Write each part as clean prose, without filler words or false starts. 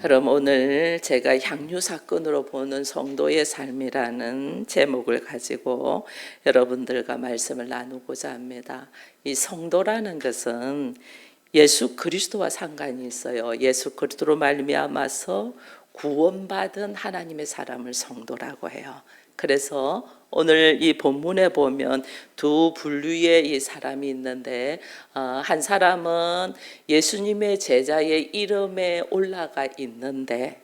그럼 오늘 제가 향유 사건으로 보는 성도의 삶이라는 제목을 가지고 여러분들과 말씀을 나누고자 합니다. 이 성도라는 것은 예수 그리스도와 상관이 있어요. 예수 그리스도로 말미암아서 구원받은 하나님의 사람을 성도라고 해요. 그래서 오늘 이 본문에 보면 두 분류의 이 사람이 있는데 한 사람은 예수님의 제자의 이름에 올라가 있는데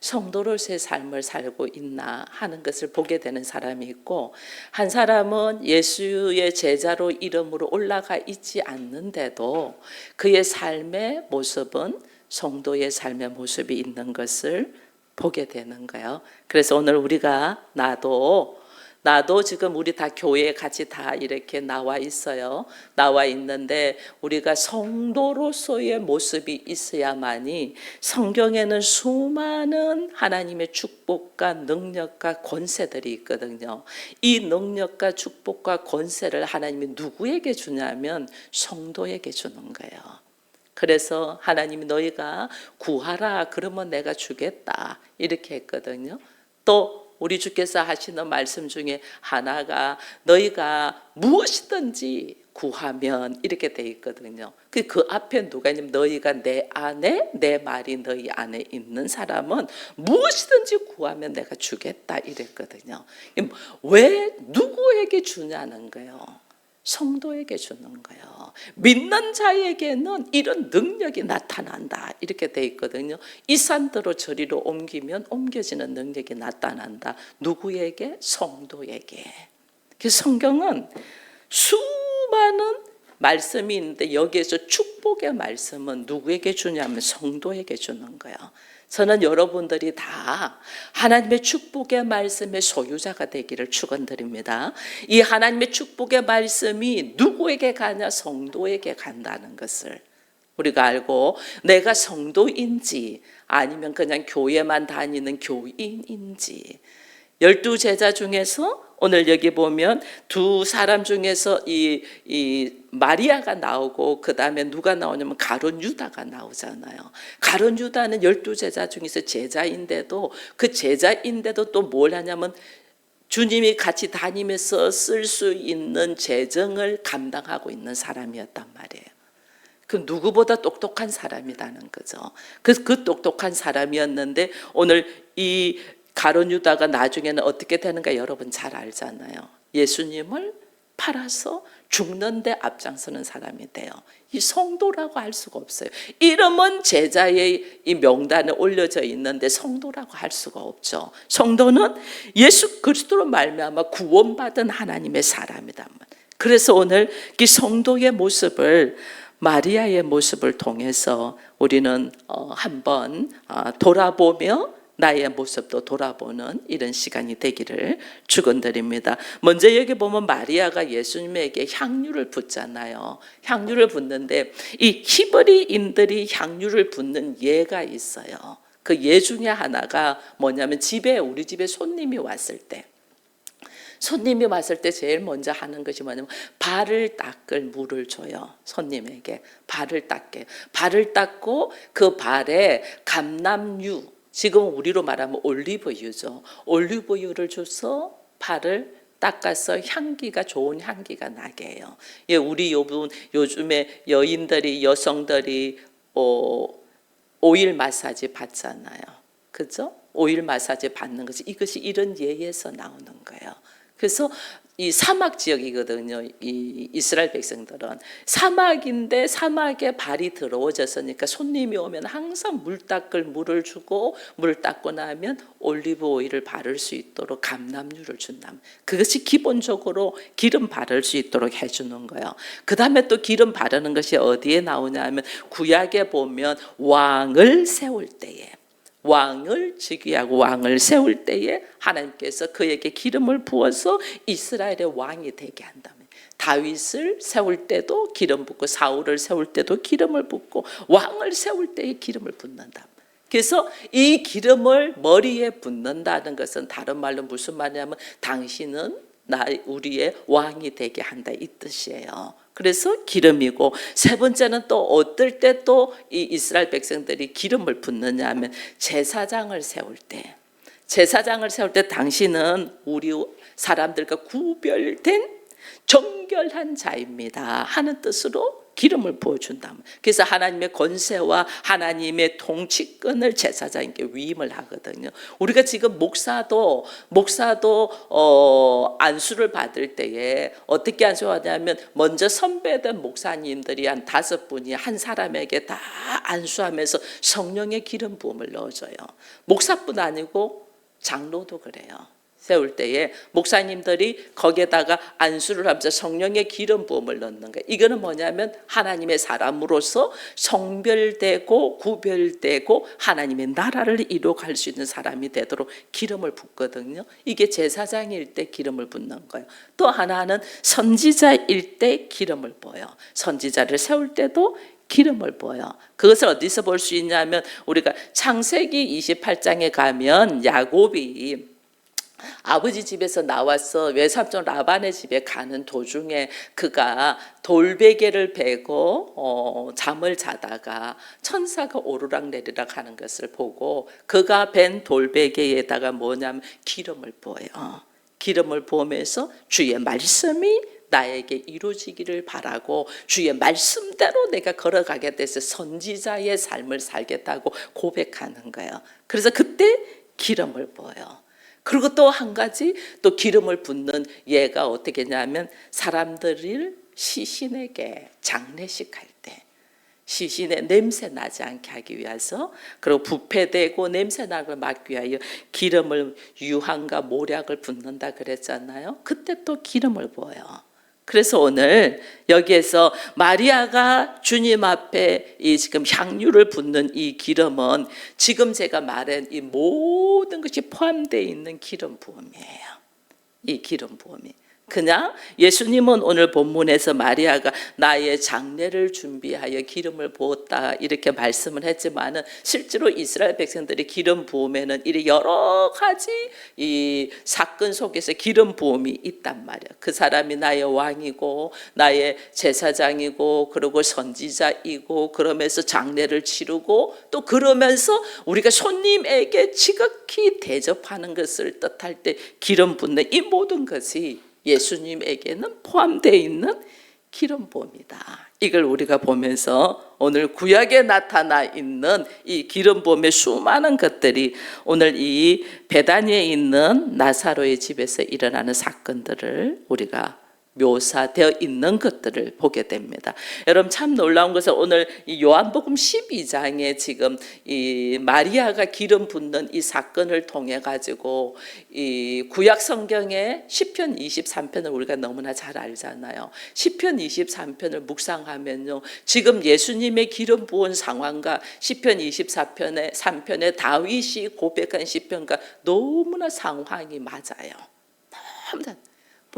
성도로서의 삶을 살고 있나 하는 것을 보게 되는 사람이 있고, 한 사람은 예수의 제자로 이름으로 올라가 있지 않는데도 그의 삶의 모습은 성도의 삶의 모습이 있는 것을 보게 되는 거예요. 그래서 오늘 우리가 나도 지금 우리 다 교회에 같이 다 이렇게 나와 있어요. 나와 있는데 우리가 성도로서의 모습이 있어야만이 성경에는 수많은 하나님의 축복과 능력과 권세들이 있거든요. 이 능력과 축복과 권세를 하나님이 누구에게 주냐면 성도에게 주는 거예요. 그래서 하나님이 너희가 구하라 그러면 내가 주겠다 이렇게 했거든요. 또 우리 주께서 하시는 말씀 중에 하나가 너희가 무엇이든지 구하면 이렇게 돼 있거든요. 그 앞에 누가 있냐면 너희가 내 안에, 내 말이 너희 안에 있는 사람은 무엇이든지 구하면 내가 주겠다 이랬거든요. 왜 누구에게 주냐는 거예요. 성도에게 주는 거예요. 믿는 자에게는 이런 능력이 나타난다 이렇게 돼 있거든요. 이 산더러 저리로 옮기면 옮겨지는 능력이 나타난다. 누구에게? 성도에게. 그래서 성경은 수많은 말씀이 있는데 여기에서 축복의 말씀은 누구에게 주냐면 성도에게 주는 거예요. 저는 여러분들이 다 하나님의 축복의 말씀의 소유자가 되기를 축원드립니다. 이 하나님의 축복의 말씀이 누구에게 가냐? 성도에게 간다는 것을 우리가 알고, 내가 성도인지 아니면 그냥 교회만 다니는 교인인지, 12제자 중에서 오늘 여기 보면 두 사람 중에서 이 마리아가 나오고 그 다음에 누가 나오냐면 가룟 유다가 나오잖아요. 가룟 유다는 12제자 중에서 제자인데도 그 제자인데도 또 뭘 하냐면 주님이 같이 다니면서 쓸 수 있는 재정을 감당하고 있는 사람이었단 말이에요. 그 누구보다 똑똑한 사람이라는 거죠. 그 똑똑한 사람이었는데 오늘 이 가룟 유다가 나중에는 어떻게 되는가 여러분 잘 알잖아요. 예수님을 팔아서 죽는데 앞장서는 사람이 돼요. 이 성도라고 할 수가 없어요. 이름은 제자의 이 명단에 올려져 있는데 성도라고 할 수가 없죠. 성도는 예수 그리스도로 말미암아 구원받은 하나님의 사람이다. 그래서 오늘 이 성도의 모습을, 마리아의 모습을 통해서 우리는 한번 돌아보며 나의 모습도 돌아보는 이런 시간이 되기를 축원드립니다. 먼저 여기 보면 마리아가 예수님에게 향유를 붓잖아요. 향유를 붓는데 이 히브리인들이 향유를 붓는 예가 있어요. 그 예 중에 하나가 뭐냐면 우리 집에 손님이 왔을 때 제일 먼저 하는 것이 뭐냐면 발을 닦을 물을 줘요. 손님에게 발을 닦고 그 발에 감람유, 지금 우리로 말하면 올리브유죠. 올리브유를 줘서 발을 닦아서 향기가 좋은 향기가 나게 해요. 예, 우리 요즘에 여성들이 오일 마사지 받잖아요. 그죠? 오일 마사지 받는 것이 이것이 이런 예에서 나오는 거예요. 그래서 이 사막 지역이거든요. 이 이스라엘 백성들은 사막인데 사막에 발이 더러워졌으니까 손님이 오면 항상 물 닦을 물을 주고 물 닦고 나면 올리브 오일을 바를 수 있도록 감람유를 준다. 그것이 기본적으로 기름 바를 수 있도록 해주는 거예요. 그 다음에 또 기름 바르는 것이 어디에 나오냐면 구약에 보면 왕을 세울 때에, 왕을 즉위하고 왕을 세울 때에 하나님께서 그에게 기름을 부어서 이스라엘의 왕이 되게 한다면, 다윗을 세울 때도 기름 붓고 사울을 세울 때도 기름을 붓고 왕을 세울 때에 기름을 붓는다. 그래서 이 기름을 머리에 붓는다는 것은 다른 말로 무슨 말이냐면 당신은 우리의 왕이 되게 한다 이 뜻이에요. 그래서 기름이고, 세 번째는 또 어떨 때 또 이 이스라엘 백성들이 기름을 붓느냐 하면 제사장을 세울 때, 제사장을 세울 때 당신은 우리 사람들과 구별된 정결한 자입니다 하는 뜻으로 기름을 부어준다. 그래서 하나님의 권세와 하나님의 통치권을 제사장에게 위임을 하거든요. 우리가 지금 목사도 안수를 받을 때에 어떻게 안수하냐면 먼저 선배된 목사님들이 한 5분이 한 사람에게 다 안수하면서 성령의 기름 부음을 넣어줘요. 목사뿐 아니고 장로도 그래요. 세울 때에 목사님들이 거기에다가 안수를 하면서 성령의 기름 부음을 넣는 거예요. 이거는 뭐냐면 하나님의 사람으로서 성별되고 구별되고 하나님의 나라를 이루어갈 수 있는 사람이 되도록 기름을 붓거든요. 이게 제사장일 때 기름을 붓는 거예요. 또 하나는 선지자일 때 기름을 부어요. 선지자를 세울 때도 기름을 부어요. 그것을 어디서 볼 수 있냐면 우리가 창세기 28장에 가면 야곱이 아버지 집에서 나와서 외삼촌 라반의 집에 가는 도중에 그가 돌베개를 베고 잠을 자다가 천사가 오르락내리락 하는 것을 보고 그가 벤 돌베개에다가 뭐냐면 기름을 부어요. 기름을 부으면서 주의 말씀이 나에게 이루어지기를 바라고 주의 말씀대로 내가 걸어가게 돼서 선지자의 삶을 살겠다고 고백하는 거예요. 그래서 그때 기름을 부어요. 그리고 또 한 가지 또 기름을 붓는 예가 어떻게 했냐면 사람들을 시신에게 장례식 할 때 시신에 냄새 나지 않게 하기 위해서, 그리고 부패되고 냄새 나는 걸 막기 위하여 기름을 유황과 모략을 붓는다 그랬잖아요. 그때 또 기름을 부어요. 그래서 오늘 여기에서 마리아가 주님 앞에 이 지금 향유를 붓는 이 기름은 지금 제가 말한 이 모든 것이 포함되어 있는 기름 부음이에요. 이 기름 부음이. 그냥 예수님은 오늘 본문에서 마리아가 나의 장례를 준비하여 기름을 부었다 이렇게 말씀을 했지만은 실제로 이스라엘 백성들이 기름 부음에는 이 여러 가지 이 사건 속에서 기름 부음이 있단 말이야. 그 사람이 나의 왕이고 나의 제사장이고 그리고 선지자이고 그러면서 장례를 치르고 또 그러면서 우리가 손님에게 지극히 대접하는 것을 뜻할 때 기름 붓는 이 모든 것이 예수님에게는 포함되어 있는 기름 부음이다. 이걸 우리가 보면서 오늘 구약에 나타나 있는 이 기름 부음의 수많은 것들이 오늘 이 베다니에 있는 나사로의 집에서 일어나는 사건들을 우리가 묘사되어 있는 것들을 보게 됩니다. 여러분 참 놀라운 것은 오늘 이 요한복음 12장에 지금 이 마리아가 기름 붓는 이 사건을 통해 가지고 이 구약 성경의 시편 23편을 우리가 너무나 잘 알잖아요. 시편 23편을 묵상하면요, 지금 예수님의 기름 부은 상황과 시편 24편의 3편의 다윗이 고백한 시편과 너무나 상황이 맞아요. 너무나.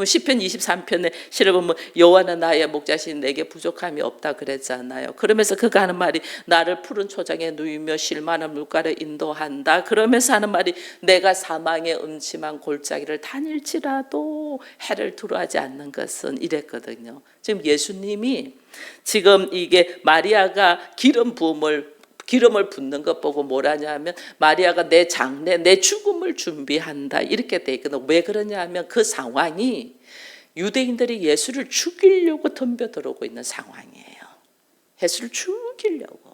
시편 23편에 실을 보면 여호와는 나의 목자신 내게 부족함이 없다 그랬잖아요. 그러면서 그가 하는 말이 나를 푸른 초장에 누이며 쉴만한 물가를 인도한다. 그러면서 하는 말이 내가 사망의 음침한 골짜기를 다닐지라도 해를 두려워하지 않는 것은 이랬거든요. 지금 예수님이 지금 이게 마리아가 기름을 붓는 것 보고 뭐라냐 하면 마리아가 내 장례, 내 죽음을 준비한다 이렇게 돼 있거든요. 왜 그러냐 하면 그 상황이 유대인들이 예수를 죽이려고 덤벼들어오고 있는 상황이에요. 예수를 죽이려고.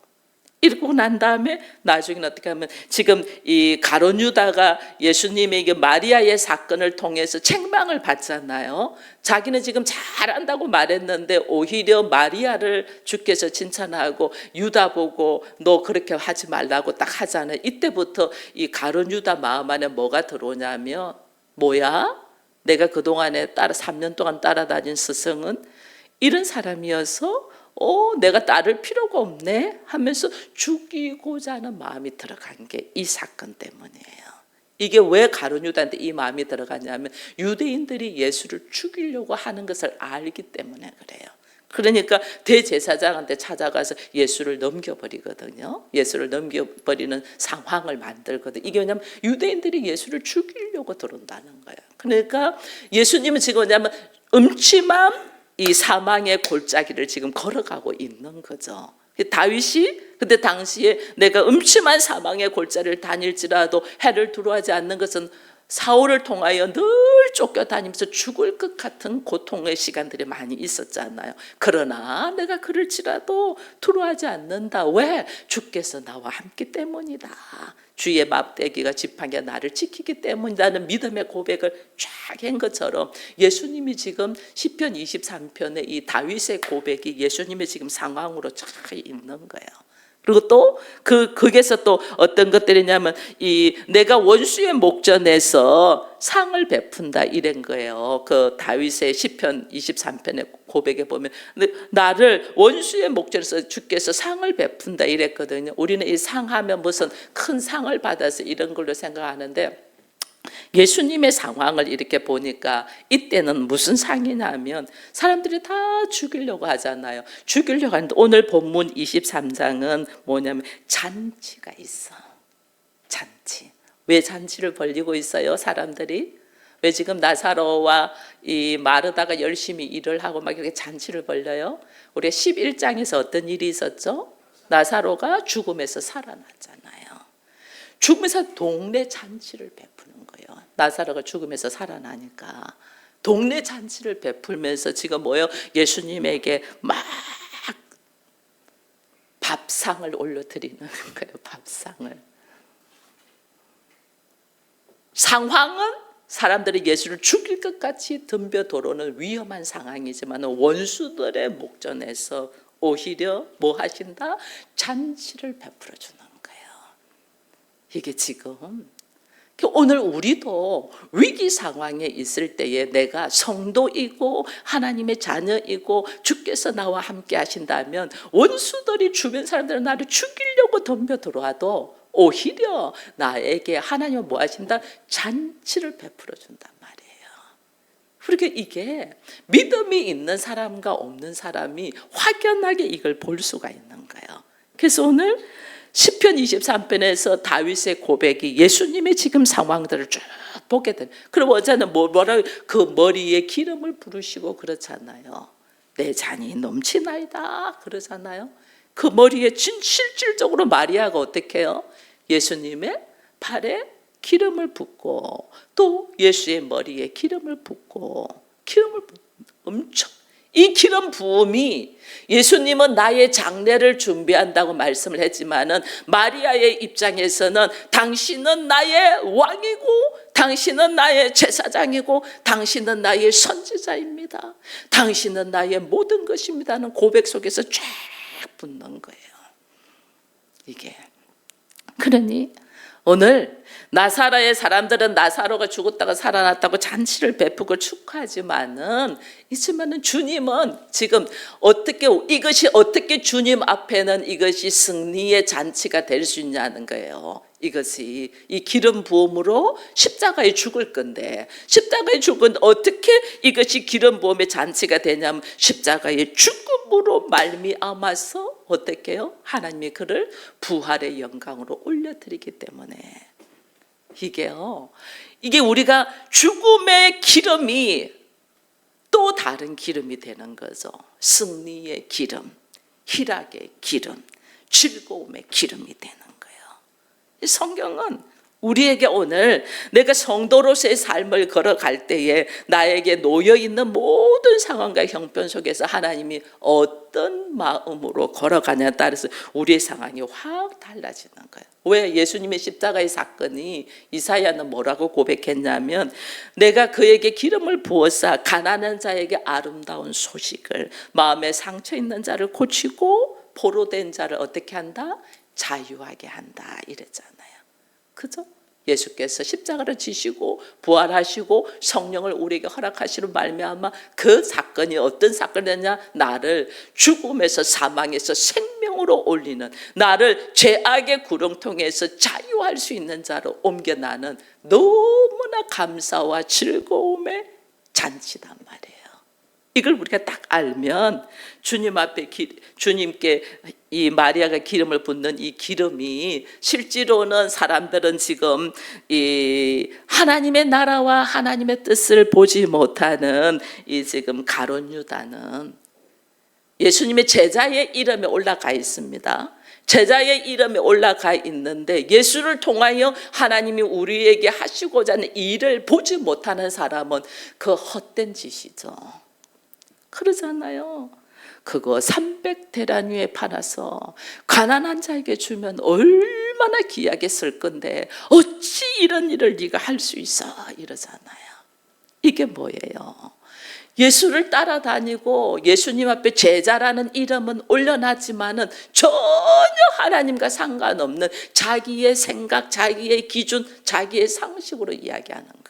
이러고 난 다음에 나중에는 어떻게 하면 지금 이 가룟 유다가 예수님에게 마리아의 사건을 통해서 책망을 받잖아요. 자기는 지금 잘한다고 말했는데 오히려 마리아를 주께서 칭찬하고 유다 보고 너 그렇게 하지 말라고 딱 하잖아요. 이때부터 이 가룟 유다 마음 안에 뭐가 들어오냐면 뭐야? 내가 그동안에 3년 동안 따라다닌 스승은 이런 사람이어서 내가 따를 필요가 없네 하면서 죽이고자 하는 마음이 들어간 게 이 사건 때문이에요. 이게 왜 가룟 유다한테 이 마음이 들어가냐면 유대인들이 예수를 죽이려고 하는 것을 알기 때문에 그래요. 그러니까 대제사장한테 찾아가서 예수를 넘겨버리거든요. 예수를 넘겨버리는 상황을 만들거든요. 이게 왜냐하면 유대인들이 예수를 죽이려고 들어온다는 거예요. 그러니까 예수님은 지금 뭐냐면 음침함, 이 사망의 골짜기를 지금 걸어가고 있는 거죠. 다윗이 그때 당시에 내가 음침한 사망의 골짜기를 다닐지라도 해를 두려워하지 않는 것은 사울을 통하여 늘 쫓겨다니면서 죽을 것 같은 고통의 시간들이 많이 있었잖아요. 그러나 내가 그럴지라도 두려워하지 않는다. 왜? 주께서 나와 함께 때문이다. 주의 막대기가 지팡이가 나를 지키기 때문이라는 믿음의 고백을 쫙 한 것처럼 예수님이 지금 시편 23편의 이 다윗의 고백이 예수님의 지금 상황으로 쫙 있는 거예요. 그리고 또 거기에서 또 어떤 것들이냐면 이 내가 원수의 목전에서 상을 베푼다 이런 거예요. 그 다윗의 시편 23편의 고백에 보면 나를 원수의 목전에서 주께서 상을 베푼다 이랬거든요. 우리는 이 상하면 무슨 큰 상을 받아서 이런 걸로 생각하는데 예수님의 상황을 이렇게 보니까 이때는 무슨 상이냐면 사람들이 다 죽이려고 하잖아요. 죽이려고 하는데 오늘 본문 23장은 뭐냐면 잔치가 있어. 잔치. 왜 잔치를 벌이고 있어요? 사람들이? 왜 지금 나사로와 이 마르다가 열심히 일을 하고 막 이렇게 잔치를 벌려요? 우리 11장에서 어떤 일이 있었죠? 나사로가 죽음에서 살아났잖아요. 죽음에서 동네 잔치를 베푸는 거예요. 나사로가 죽음에서 살아나니까 동네 잔치를 베풀면서 지금 뭐예요? 예수님에게 막 밥상을 올려드리는 거예요. 밥상을. 상황은 사람들이 예수를 죽일 것 같이 덤벼들어오는 위험한 상황이지만 원수들의 목전에서 오히려 뭐 하신다? 잔치를 베풀어 주는 거예요. 이게 지금 오늘 우리도 위기 상황에 있을 때에 내가 성도이고 하나님의 자녀이고 주께서 나와 함께 하신다면 원수들이 주변 사람들은 나를 죽이려고 덤벼들어와도 오히려 나에게 하나님은 뭐 하신다? 잔치를 베풀어 준단 말이에요. 그러니까 이게 믿음이 있는 사람과 없는 사람이 확연하게 이걸 볼 수가 있는 거예요. 그래서 오늘 시편 23편에서 다윗의 고백이 예수님의 지금 상황들을 쭉 보게 된. 그럼 어제는 뭐라고 그 머리에 기름을 부르시고 그렇잖아요. 내 잔이 넘치나이다 그러잖아요. 그 머리에 실질적으로 마리아가 어떻게 해요? 예수님의 발에 기름을 붓고 또 예수의 머리에 기름을 붓고 엄청 이 기름 부음이 예수님은 나의 장례를 준비한다고 말씀을 했지만은 마리아의 입장에서는 당신은 나의 왕이고 당신은 나의 제사장이고 당신은 나의 선지자입니다. 당신은 나의 모든 것입니다는 고백 속에서 쫙 붙는 거예요. 이게 그러니 오늘 나사로의 사람들은 나사로가 죽었다가 살아났다고 잔치를 베푸고 축하하지만은 주님은 지금 이것이 어떻게 주님 앞에는 이것이 승리의 잔치가 될 수 있냐는 거예요. 이것이 이 기름 부음으로 십자가에 죽을 건데 십자가에 죽은 어떻게 이것이 기름 부음의 잔치가 되냐면 십자가의 죽음으로 말미암아서 어떻게 해요? 하나님이 그를 부활의 영광으로 올려드리기 때문에 이게 우리가 죽음의 기름이 또 다른 기름이 되는 거죠. 승리의 기름, 희락의 기름, 즐거움의 기름이 되는 거예요. 이 성경은 우리에게 오늘 내가 성도로서의 삶을 걸어갈 때에 나에게 놓여있는 모든 상황과 형편 속에서 하나님이 어떤 마음으로 걸어가냐에 따라서 우리의 상황이 확 달라지는 거예요. 왜? 예수님의 십자가의 사건이 이사야는 뭐라고 고백했냐면 내가 그에게 기름을 부어서 가난한 자에게 아름다운 소식을 마음에 상처 있는 자를 고치고 포로된 자를 어떻게 한다? 자유하게 한다 이랬잖아요. 그죠? 예수께서 십자가를 지시고 부활하시고 성령을 우리에게 허락하시는 말미암아 그 사건이 어떤 사건이냐? 나를 죽음에서 사망에서 생명으로 올리는 나를 죄악의 구렁텅이에서 자유할 수 있는 자로 옮겨나는 너무나 감사와 즐거움의 잔치단 말이에요. 이걸 우리가 딱 알면 주님 앞에 주님께 이 마리아가 기름을 붓는 이 기름이 실제로는 사람들은 지금 이 하나님의 나라와 하나님의 뜻을 보지 못하는 이 지금 가룟 유다는 예수님의 제자의 이름에 올라가 있습니다. 제자의 이름에 올라가 있는데 예수를 통하여 하나님이 우리에게 하시고자 하는 일을 보지 못하는 사람은 그 헛된 짓이죠. 그러잖아요. 그거 300데나리온에 팔아서 가난한 자에게 주면 얼마나 귀하게 쓸 건데 어찌 이런 일을 네가 할 수 있어 이러잖아요. 이게 뭐예요? 예수를 따라다니고 예수님 앞에 제자라는 이름은 올려놨지만은 전혀 하나님과 상관없는 자기의 생각, 자기의 기준, 자기의 상식으로 이야기하는 거예요.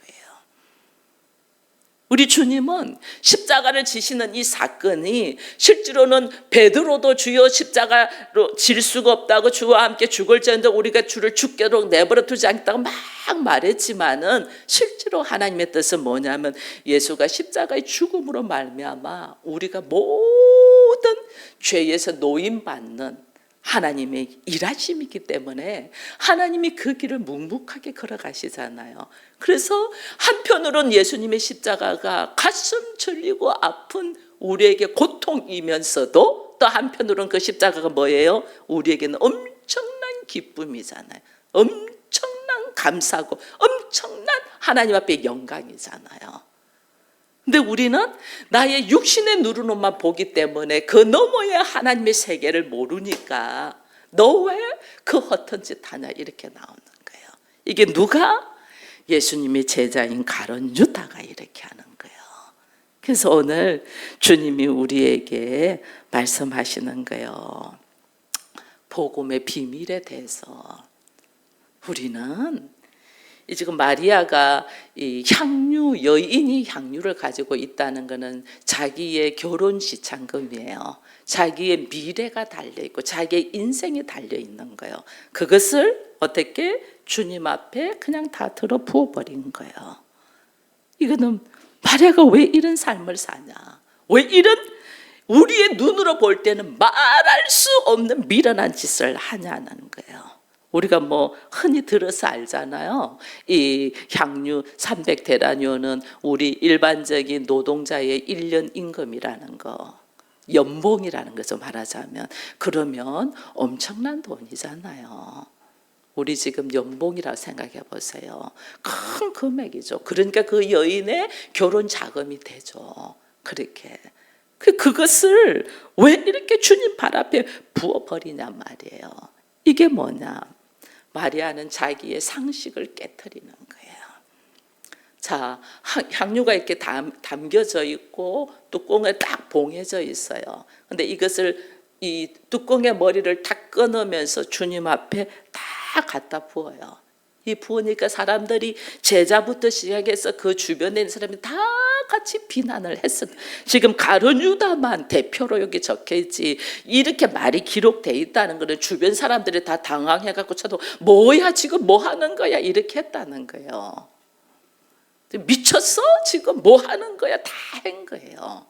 우리 주님은 십자가를 지시는 이 사건이 실제로는 베드로도 주여 십자가로 질 수가 없다고 주와 함께 죽을지언정 우리가 주를 죽게로 내버려 두지 않겠다고 막 말했지만은 실제로 하나님의 뜻은 뭐냐면 예수가 십자가의 죽음으로 말미암아 우리가 모든 죄에서 노임받는 하나님의 일하심이기 때문에 하나님이 그 길을 묵묵하게 걸어가시잖아요. 그래서 한편으로는 예수님의 십자가가 가슴 졸리고 아픈 우리에게 고통이면서도 또 한편으로는 그 십자가가 뭐예요? 우리에게는 엄청난 기쁨이잖아요. 엄청난 감사고 엄청난 하나님 앞에 영광이잖아요. 근데 우리는 나의 육신의 누르노만 보기 때문에 그 너머의 하나님의 세계를 모르니까 너 왜 그 허튼 짓 하냐 이렇게 나오는 거예요. 이게 누가? 예수님의 제자인 가룟 유다가 이렇게 하는 거예요. 그래서 오늘 주님이 우리에게 말씀하시는 거예요. 복음의 비밀에 대해서 우리는 지금 마리아가 이 향유 여인이 향유를 가지고 있다는 것은 자기의 결혼 시창금이에요. 자기의 미래가 달려 있고 자기의 인생이 달려 있는 거예요. 그것을 어떻게 주님 앞에 그냥 다 들어 부어 버린 거예요. 이거는 마리아가 왜 이런 삶을 사냐? 왜 이런 우리의 눈으로 볼 때는 말할 수 없는 미련한 짓을 하냐는 거예요. 우리가 뭐 흔히 들어서 알잖아요. 이 향유 300데나리온은 우리 일반적인 노동자의 1년 임금이라는 거, 연봉이라는 것을 말하자면 그러면 엄청난 돈이잖아요. 우리 지금 연봉이라고 생각해 보세요. 큰 금액이죠. 그러니까 그 여인의 결혼 자금이 되죠. 그렇게. 그것을 왜 이렇게 주님 발 앞에 부어버리냐 말이에요. 이게 뭐냐? 마리아는 자기의 상식을 깨트리는 거예요. 자, 향유가 이렇게 담겨져 있고 뚜껑에 딱 봉해져 있어요. 근데 이것을 이 뚜껑의 머리를 탁 끊으면서 주님 앞에 다 갖다 부어요. 이 부으니까 사람들이 제자부터 시작해서 그 주변에 있는 사람이 다 같이 비난을 했어. 지금 가룟 유다만 대표로 여기 적혀 있지. 이렇게 말이 기록돼 있다는 거는 주변 사람들이 다 당황해갖고 저도 뭐야 지금 뭐 하는 거야 이렇게 했다는 거예요. 미쳤어? 지금 뭐 하는 거야? 다 한 거예요.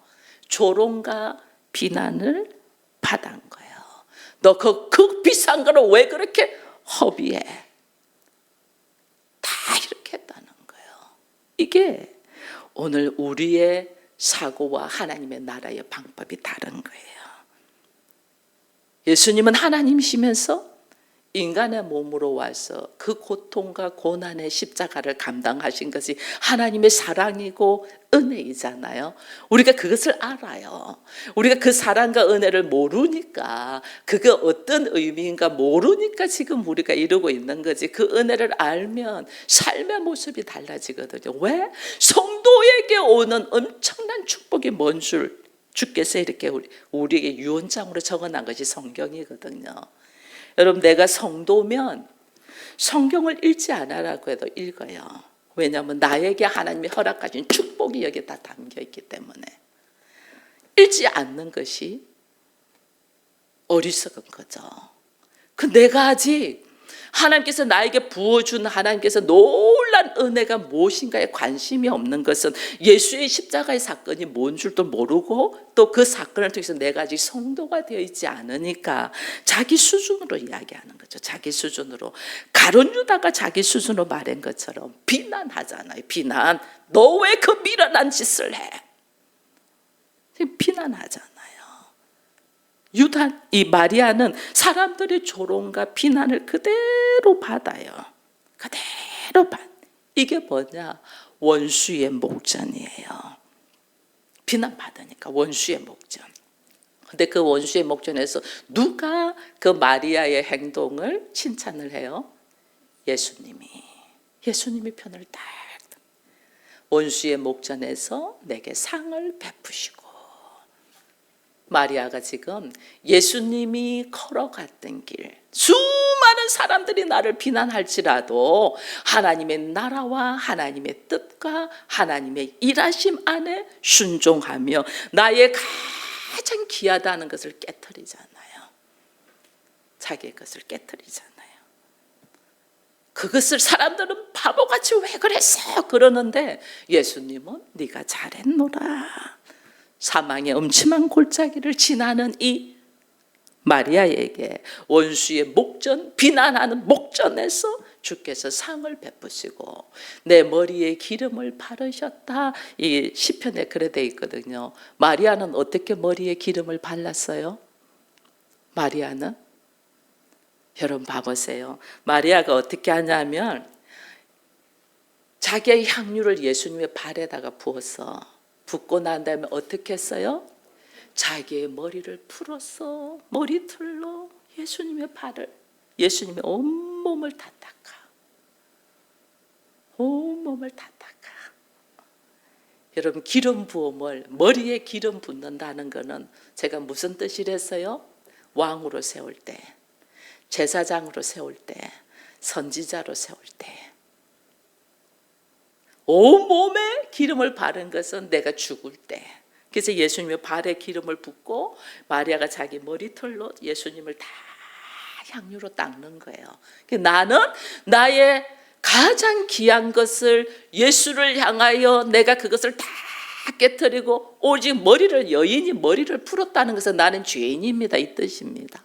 조롱과 비난을 받은 거예요. 너 그 비싼 거를 왜 그렇게 허비해? 다 이렇게 했다는 거예요. 이게 오늘 우리의 사고와 하나님의 나라의 방법이 다른 거예요. 예수님은 하나님이시면서 인간의 몸으로 와서 그 고통과 고난의 십자가를 감당하신 것이 하나님의 사랑이고 은혜이잖아요. 우리가 그것을 알아요. 우리가 그 사랑과 은혜를 모르니까 그게 어떤 의미인가 모르니까 지금 우리가 이러고 있는 거지. 그 은혜를 알면 삶의 모습이 달라지거든요. 왜? 성도에게 오는 엄청난 축복이 뭔 줄 주께서 이렇게 우리에게 유언장으로 적어놓은 것이 성경이거든요. 여러분, 내가 성도면 성경을 읽지 않으라고 해도 읽어요. 왜냐하면 나에게 하나님이 허락하신 축복이 여기에 다 담겨 있기 때문에. 읽지 않는 것이 어리석은 거죠. 내가 아직 하나님께서 나에게 부어준 하나님께서 놀란 은혜가 무엇인가에 관심이 없는 것은 예수의 십자가의 사건이 뭔 줄도 모르고 또 그 사건을 통해서 내가 아직 성도가 되어 있지 않으니까 자기 수준으로 이야기하는 거죠. 자기 수준으로. 가룟 유다가 자기 수준으로 말한 것처럼 비난하잖아요. 비난. 너 왜 그 미련한 짓을 해? 비난하잖아요. 이 마리아는 사람들의 조롱과 비난을 그대로 받아요. 그대로 받. 이게 뭐냐? 원수의 목전이에요. 비난받으니까 원수의 목전. 근데 그 원수의 목전에서 누가 그 마리아의 행동을 칭찬을 해요? 예수님이 편을 딱. 원수의 목전에서 내게 상을 베푸시고. 마리아가 지금 예수님이 걸어갔던 길, 수많은 사람들이 나를 비난할지라도 하나님의 나라와 하나님의 뜻과 하나님의 일하심 안에 순종하며 나의 가장 귀하다는 것을 깨트리잖아요. 자기의 것을 깨트리잖아요. 그것을 사람들은 바보같이 왜 그랬어? 그러는데 예수님은 네가 잘했노라. 사망의 음침한 골짜기를 지나는 이 마리아에게 원수의 목전, 비난하는 목전에서 주께서 상을 베푸시고 내 머리에 기름을 바르셨다. 이 시편에 그래 돼 있거든요. 마리아는 어떻게 머리에 기름을 발랐어요? 마리아는 여러분 봐보세요. 마리아가 어떻게 하냐면 자기의 향유를 예수님의 발에다가 부었어. 붓고 난 다음에 어떻게 했어요? 자기의 머리를 풀어서 머리털로 예수님의 발을, 예수님의 온몸을 다 닦아. 온몸을 다 닦아. 여러분 기름 부음을, 머리에 기름 붓는다는 것은 제가 무슨 뜻이랬어요? 왕으로 세울 때, 제사장으로 세울 때, 선지자로 세울 때 온몸에 기름을 바른 것은 내가 죽을 때. 그래서 예수님의 발에 기름을 붓고 마리아가 자기 머리털로 예수님을 다 향유로 닦는 거예요. 나는 나의 가장 귀한 것을 예수를 향하여 내가 그것을 다 깨트리고 오직 여인이 머리를 풀었다는 것은 나는 죄인입니다, 이 뜻입니다.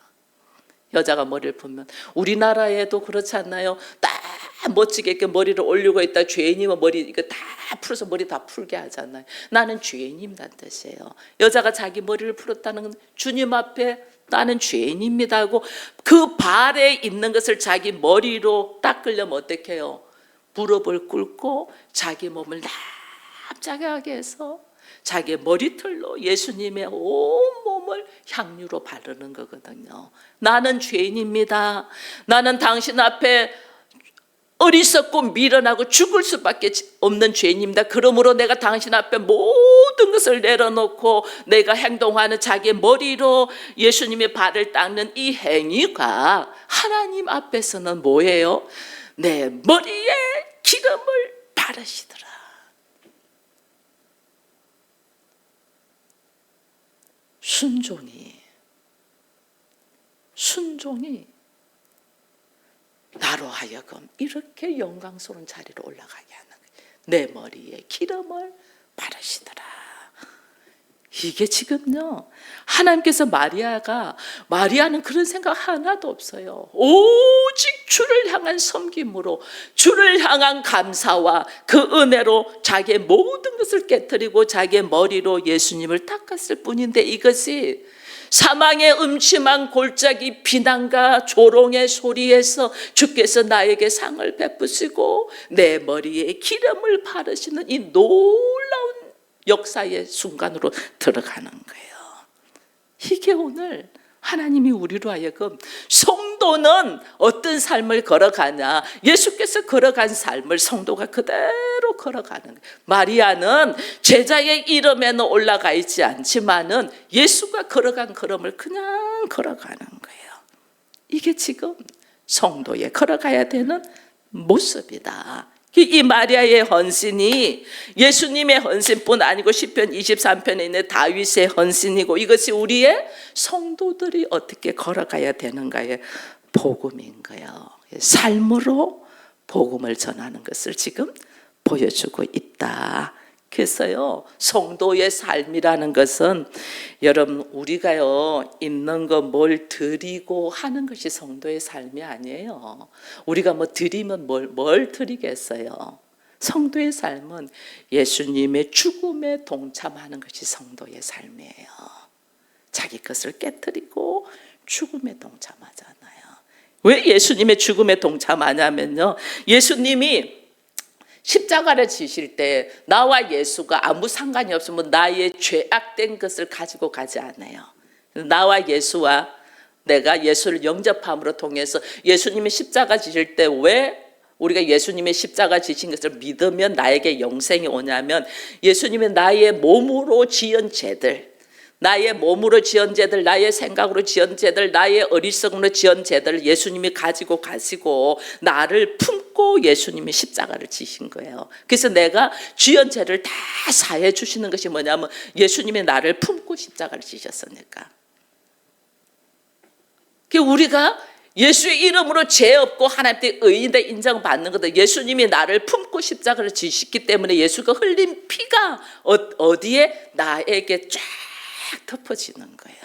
여자가 머리를 풀면 우리나라에도 그렇지 않나요? 딱 멋지게 이렇게 머리를 올리고 있다 죄인이면 머리 이거 다 풀어서 머리 다 풀게 하잖아요. 나는 죄인입니다는 뜻이에요. 여자가 자기 머리를 풀었다는 건 주님 앞에 나는 죄인입니다 하고 그 발에 있는 것을 자기 머리로 닦으려면 어떻게 해요? 무릎을 꿇고 자기 몸을 납작하게 해서 자기 머리털로 예수님의 온몸을 향유로 바르는 거거든요. 나는 죄인입니다. 나는 당신 앞에 어리석고 미련하고 죽을 수밖에 없는 죄인입니다. 그러므로 내가 당신 앞에 모든 것을 내려놓고 내가 행동하는 자기 머리로 예수님의 발을 닦는 이 행위가 하나님 앞에서는 뭐예요? 내 머리에 기름을 바르시더라. 순종이 나로 하여금 이렇게 영광스러운 자리로 올라가게 하는 거예요. 내 머리에 기름을 바르시더라. 이게 지금요, 하나님께서 마리아는 그런 생각 하나도 없어요. 오직 주를 향한 섬김으로, 주를 향한 감사와 그 은혜로 자기의 모든 것을 깨트리고 자기의 머리로 예수님을 닦았을 뿐인데, 이것이 사망의 음침한 골짜기 비난과 조롱의 소리에서 주께서 나에게 상을 베푸시고 내 머리에 기름을 바르시는 이 놀라운 역사의 순간으로 들어가는 거예요. 이게 오늘 하나님이 우리로 하여금 성도는 어떤 삶을 걸어가냐, 예수께서 걸어간 삶을 성도가 그대로 걸어가는 거예요. 마리아는 제자의 이름에는 올라가 있지 않지만은 예수가 걸어간 걸음을 그냥 걸어가는 거예요. 이게 지금 성도의 걸어가야 되는 모습이다. 이 마리아의 헌신이 예수님의 헌신뿐 아니고 시편 23편에 있는 다윗의 헌신이고, 이것이 우리의 성도들이 어떻게 걸어가야 되는가에 복음인 거예요. 삶으로 복음을 전하는 것을 지금 보여주고 있다. 그래서요, 성도의 삶이라는 것은 여러분 우리가요 있는 거 뭘 드리고 하는 것이 성도의 삶이 아니에요. 우리가 뭐 드리면 뭘 드리겠어요. 성도의 삶은 예수님의 죽음에 동참하는 것이 성도의 삶이에요. 자기 것을 깨뜨리고 죽음에 동참하잖아요. 왜 예수님의 죽음에 동참하냐면요, 예수님이 십자가를 지실 때 나와 예수가 아무 상관이 없으면 나의 죄악된 것을 가지고 가지 않아요. 나와 예수와 내가 예수를 영접함으로 통해서 예수님이 십자가 지실 때 왜 우리가 예수님의 십자가 지신 것을 믿으면 나에게 영생이 오냐면, 예수님이 나의 몸으로 지은 죄들, 나의 몸으로 지은 죄들, 나의 생각으로 지은 죄들, 나의 어리석음으로 지은 죄들을 예수님이 가지고 가시고 나를 품고 예수님이 십자가를 지신 거예요. 그래서 내가 지은 죄를 다 사해 주시는 것이 뭐냐면 예수님이 나를 품고 십자가를 지셨으니까. 우리가 예수의 이름으로 죄 없고 하나님께 의인의 인정받는 것도 예수님이 나를 품고 십자가를 지셨기 때문에 예수가 흘린 피가 어디에? 나에게 쫙 덮어지는 거예요.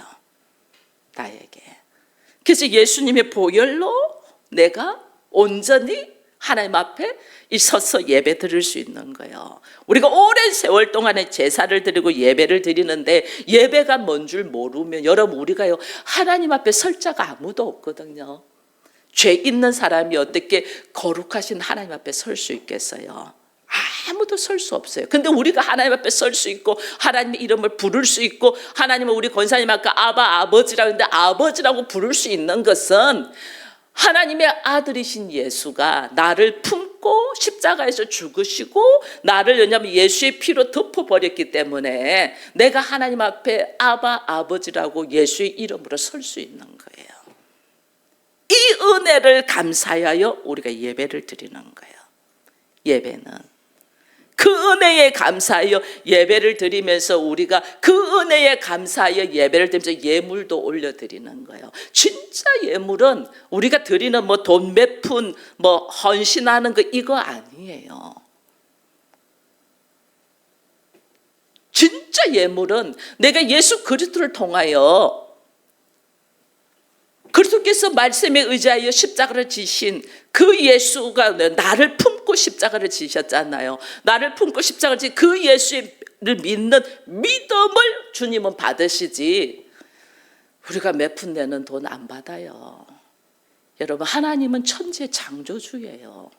나에게. 그래서 예수님의 보혈로 내가 온전히 하나님 앞에 서서 예배 드릴 수 있는 거예요. 우리가 오랜 세월 동안에 제사를 드리고 예배를 드리는데 예배가 뭔 줄 모르면 여러분 우리가요 하나님 앞에 설 자가 아무도 없거든요. 죄 있는 사람이 어떻게 거룩하신 하나님 앞에 설 수 있겠어요? 아무도 설 수 없어요. 근데 우리가 하나님 앞에 설 수 있고 하나님의 이름을 부를 수 있고, 하나님은 우리 권사님 아까 아버지라고 했는데 아버지라고 부를 수 있는 것은 하나님의 아들이신 예수가 나를 품고 십자가에서 죽으시고 나를, 왜냐하면 예수의 피로 덮어버렸기 때문에 내가 하나님 앞에 아버지라고 예수의 이름으로 설 수 있는 거예요. 이 은혜를 감사하여 우리가 예배를 드리는 거예요. 예배는 그 은혜에 감사하여 예배를 드리면서 우리가 그 은혜에 감사하여 예배를 드리면서 예물도 올려드리는 거예요. 진짜 예물은 우리가 드리는 뭐 돈 몇 푼 뭐 헌신하는 거 이거 아니에요. 진짜 예물은 내가 예수 그리스도를 통하여 그리스도께서 말씀에 의지하여 십자가를 지신 그 예수가 나를 품고 십자가를 지셨잖아요. 나를 품고 십자가를 지신 그 예수를 믿는 믿음을 주님은 받으시지 우리가 몇 푼 내는 돈 안 받아요. 여러분 하나님은 천지의 창조주예요.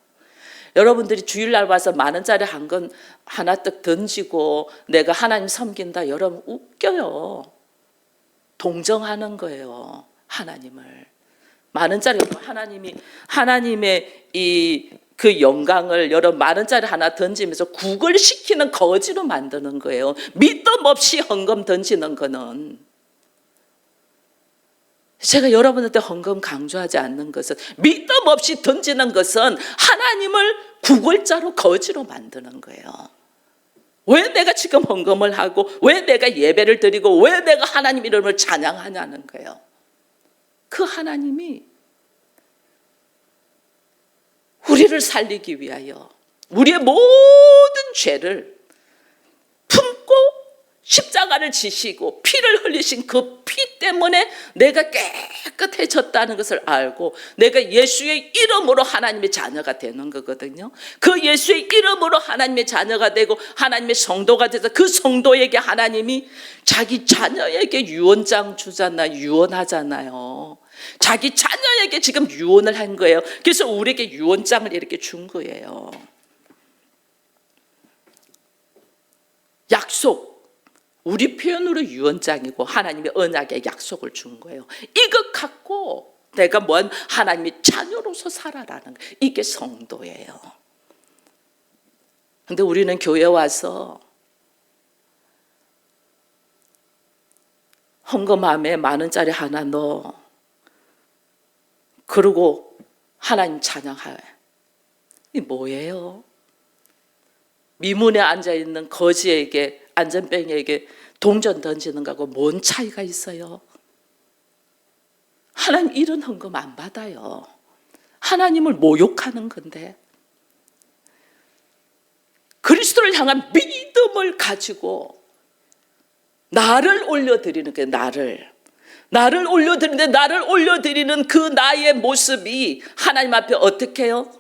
여러분들이 주일날 와서 10,000원짜리 한 건 하나 떡 던지고 내가 하나님 섬긴다, 여러분 웃겨요. 동정하는 거예요. 하나님을 10,000원짜리 하나님의 그 영광을 여러분 10,000원짜리 하나 던지면서 구걸시키는 거지로 만드는 거예요. 믿음 없이 헌금 던지는 거는. 제가 여러분한테 헌금 강조하지 않는 것은, 믿음 없이 던지는 것은 하나님을 구걸자로 거지로 만드는 거예요. 왜 내가 지금 헌금을 하고 왜 내가 예배를 드리고 왜 내가 하나님 이름을 찬양하냐는 거예요. 그 하나님이 우리를 살리기 위하여 우리의 모든 죄를 품고 십자가를 지시고 피를 흘리신 그 피 때문에 내가 깨끗해졌다는 것을 알고 내가 예수의 이름으로 하나님의 자녀가 되는 거거든요. 그 예수의 이름으로 하나님의 자녀가 되고 하나님의 성도가 돼서 그 성도에게 하나님이 자기 자녀에게 유언장 주잖아요. 유언하잖아요. 자기 자녀에게 지금 유언을 한 거예요. 그래서 우리에게 유언장을 이렇게 준 거예요. 약속, 우리 표현으로 유언장이고 하나님의 언약의 약속을 준 거예요. 이것 갖고 내가 뭔 하나님의 자녀로서 살아라는 거예요. 이게 성도예요. 근데 우리는 교회 와서 헌금함에 10,000원짜리 하나 넣어, 그러고 하나님 찬양해. 이 뭐예요? 미문에 앉아있는 거지에게, 안전뱅이에게 동전 던지는 거하고 뭔 차이가 있어요? 하나님 이런 헌금 안 받아요. 하나님을 모욕하는 건데, 그리스도를 향한 믿음을 가지고 나를 올려드리는 게 나를 올려드리는데, 나를 올려드리는 그 나의 모습이 하나님 앞에 어떻게 해요?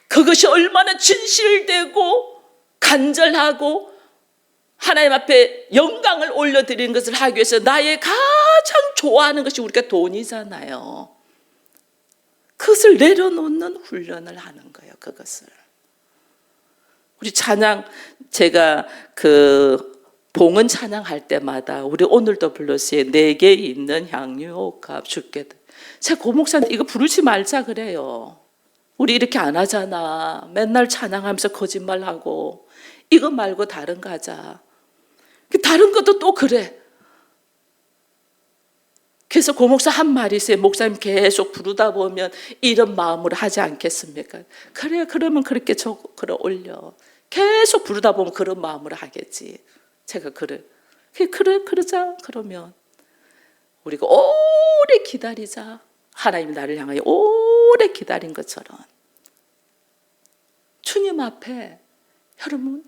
그것이 얼마나 진실되고 간절하고 하나님 앞에 영광을 올려드리는 것을 하기 위해서 나의 가장 좋아하는 것이 우리가 돈이잖아요. 그것을 내려놓는 훈련을 하는 거예요. 그것을 우리 찬양, 제가 봉헌 찬양할 때마다 우리 오늘도 불렀어요. 내게 있는 향유옥합 주께. 제가 고목사한테 이거 부르지 말자 그래요. 우리 이렇게 안 하잖아. 맨날 찬양하면서 거짓말하고. 이거 말고 다른 거 하자. 다른 것도 또 그래. 그래서 고목사 한 말이 있어요. 목사님 계속 부르다 보면 이런 마음으로 하지 않겠습니까? 그래, 그러면 그렇게 그래 올려. 계속 부르다 보면 그런 마음으로 하겠지. 제가 그러자. 그러면 우리가 오래 기다리자. 하나님이 나를 향하여 오래 기다린 것처럼 주님 앞에 여러분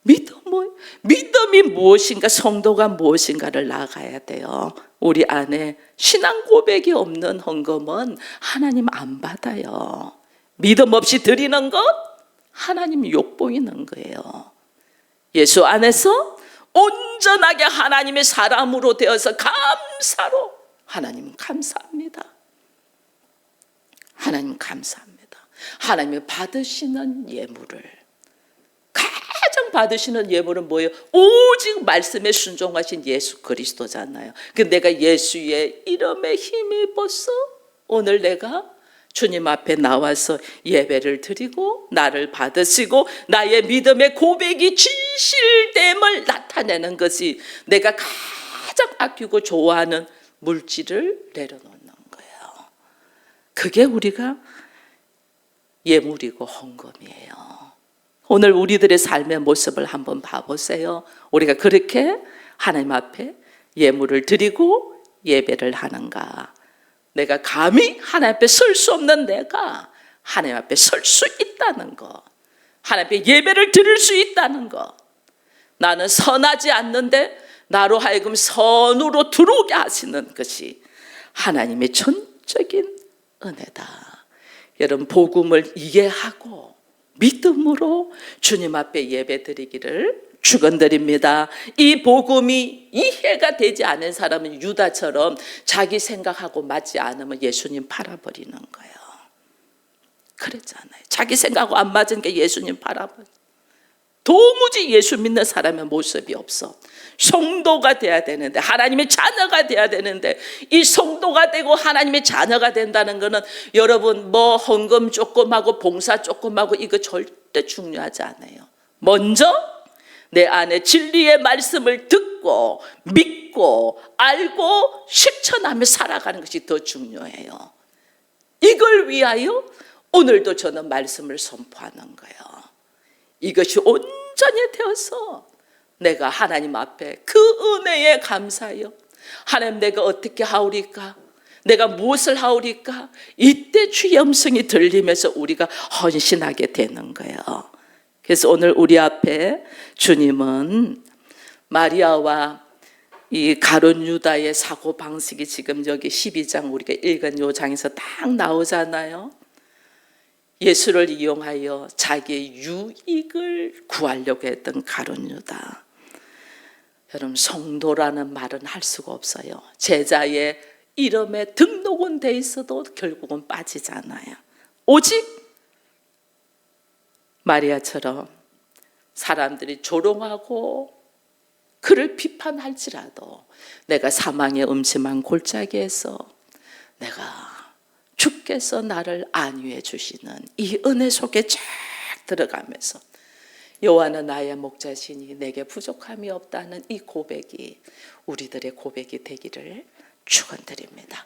믿음이 무엇인가, 성도가 무엇인가를 나가야 돼요. 우리 안에 신앙 고백이 없는 헌금은 하나님 안 받아요. 믿음 없이 드리는 것 하나님 욕보이는 거예요. 예수 안에서 온전하게 하나님의 사람으로 되어서 감사로 하나님 감사합니다. 하나님 감사합니다. 하나님이 받으시는 예물을, 가장 받으시는 예물은 뭐예요? 오직 말씀에 순종하신 예수 그리스도잖아요. 내가 예수의 이름에 힘입어서 오늘 내가 주님 앞에 나와서 예배를 드리고 나를 받으시고 나의 믿음의 고백이 진실됨을 나타내는 것이 내가 가장 아끼고 좋아하는 물질을 내려놓는 거예요. 그게 우리가 예물이고 헌금이에요. 오늘 우리들의 삶의 모습을 한번 봐보세요. 우리가 그렇게 하나님 앞에 예물을 드리고 예배를 하는가? 내가 감히 하나님 앞에 설 수 없는 내가 하나님 앞에 설 수 있다는 것, 하나님 앞에 예배를 드릴 수 있다는 것, 나는 선하지 않는데 나로 하여금 선으로 들어오게 하시는 것이 하나님의 전적인 은혜다. 여러분, 복음을 이해하고 믿음으로 주님 앞에 예배 드리기를 축원드립니다. 이 복음이 이해가 되지 않은 사람은 유다처럼 자기 생각하고 맞지 않으면 예수님 팔아버리는 거예요. 그랬잖아요. 자기 생각하고 안 맞으니까 예수님 팔아버려. 도무지 예수 믿는 사람의 모습이 없어. 성도가 돼야 되는데, 하나님의 자녀가 돼야 되는데, 이 성도가 되고 하나님의 자녀가 된다는 것은 여러분 뭐 헌금 조금 하고 봉사 조금 하고 이거 절대 중요하지 않아요. 먼저 내 안에 진리의 말씀을 듣고 믿고 알고 실천하며 살아가는 것이 더 중요해요. 이걸 위하여 오늘도 저는 말씀을 선포하는 거예요. 이것이 온전히 되어서 내가 하나님 앞에 그 은혜에 감사하여, 하나님 내가 어떻게 하오리까? 내가 무엇을 하오리까? 이때 주의 음성이 들리면서 우리가 헌신하게 되는 거예요. 그래서 오늘 우리 앞에 주님은 마리아와 이 가룟 유다의 사고 방식이 지금 여기 12장 우리가 읽은 요 장에서 딱 나오잖아요. 예수를 이용하여 자기의 유익을 구하려고 했던 가룟 유다. 여러분, 성도라는 말은 할 수가 없어요. 제자의 이름에 등록은 돼 있어도 결국은 빠지잖아요. 오직 마리아처럼 사람들이 조롱하고 그를 비판할지라도 내가 사망의 음침한 골짜기에서 내가 주께서 나를 안위해 주시는 이 은혜 속에 쫙 들어가면서 여호와는 나의 목자시니 내게 부족함이 없다는 이 고백이 우리들의 고백이 되기를 축원드립니다.